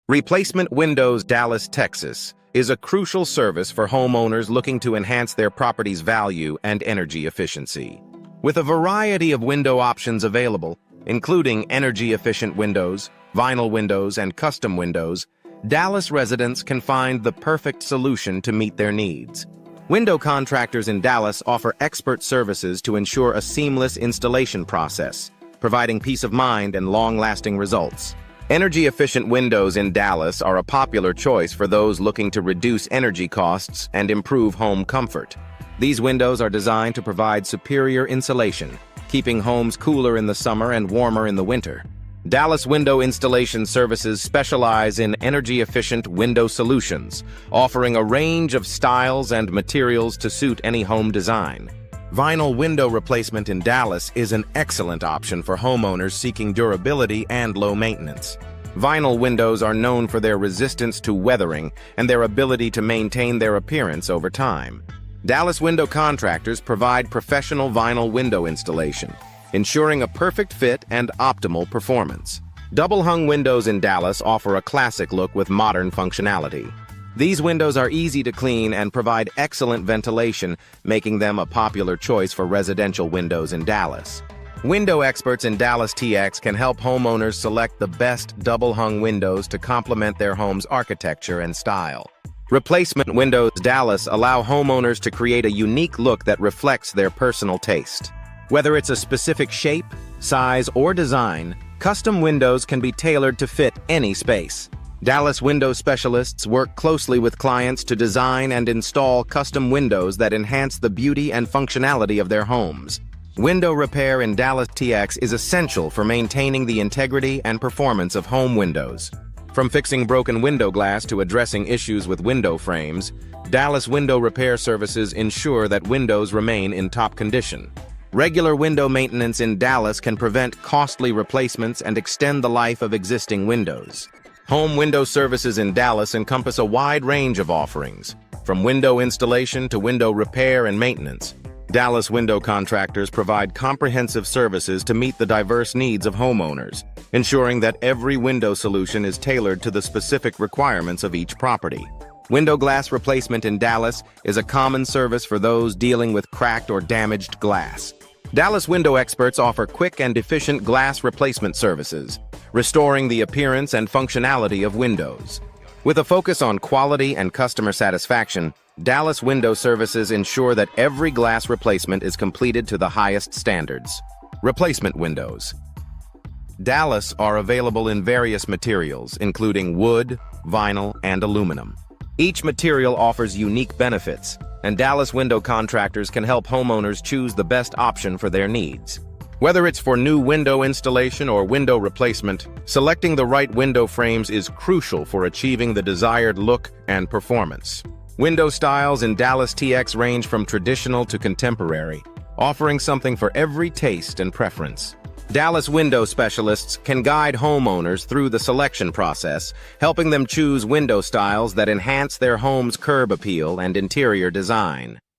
Replacement Windows Dallas, Texas is a crucial service for homeowners looking to enhance their property's value and energy efficiency. With a variety of window options available, including energy-efficient windows, vinyl windows, and custom windows, Dallas residents can find the perfect solution to meet their needs. Window contractors in Dallas offer expert services to ensure a seamless installation process, providing peace of mind and long-lasting results. Energy-efficient windows in Dallas are a popular choice for those looking to reduce energy costs and improve home comfort. These windows are designed to provide superior insulation, keeping homes cooler in the summer and warmer in the winter. Dallas Window Installation Services specialize in energy-efficient window solutions, offering a range of styles and materials to suit any home design. Vinyl window replacement in Dallas is an excellent option for homeowners seeking durability and low maintenance. Vinyl windows are known for their resistance to weathering and their ability to maintain their appearance over time. Dallas window contractors provide professional vinyl window installation, ensuring a perfect fit and optimal performance. Double-hung windows in Dallas offer a classic look with modern functionality. These windows are easy to clean and provide excellent ventilation, making them a popular choice for residential windows in Dallas. Window experts in Dallas TX can help homeowners select the best double-hung windows to complement their home's architecture and style. Replacement Windows Dallas allow homeowners to create a unique look that reflects their personal taste. Whether it's a specific shape, size, or design, custom windows can be tailored to fit any space. Dallas window specialists work closely with clients to design and install custom windows that enhance the beauty and functionality of their homes. Window repair in Dallas TX is essential for maintaining the integrity and performance of home windows. From fixing broken window glass to addressing issues with window frames, Dallas window repair services ensure that windows remain in top condition. Regular window maintenance in Dallas can prevent costly replacements and extend the life of existing windows. Home window services in Dallas encompass a wide range of offerings, from window installation to window repair and maintenance. Dallas window contractors provide comprehensive services to meet the diverse needs of homeowners, ensuring that every window solution is tailored to the specific requirements of each property. Window glass replacement in Dallas is a common service for those dealing with cracked or damaged glass. Dallas window experts offer quick and efficient glass replacement services, restoring the appearance and functionality of windows. With a focus on quality and customer satisfaction, Dallas window services ensure that every glass replacement is completed to the highest standards. Replacement windows. Dallas are available in various materials, including wood, vinyl, and aluminum. Each material offers unique benefits, and Dallas window contractors can help homeowners choose the best option for their needs. Whether it's for new window installation or window replacement, selecting the right window frames is crucial for achieving the desired look and performance. Window styles in Dallas TX range from traditional to contemporary, offering something for every taste and preference. Dallas window specialists can guide homeowners through the selection process, helping them choose window styles that enhance their home's curb appeal and interior design.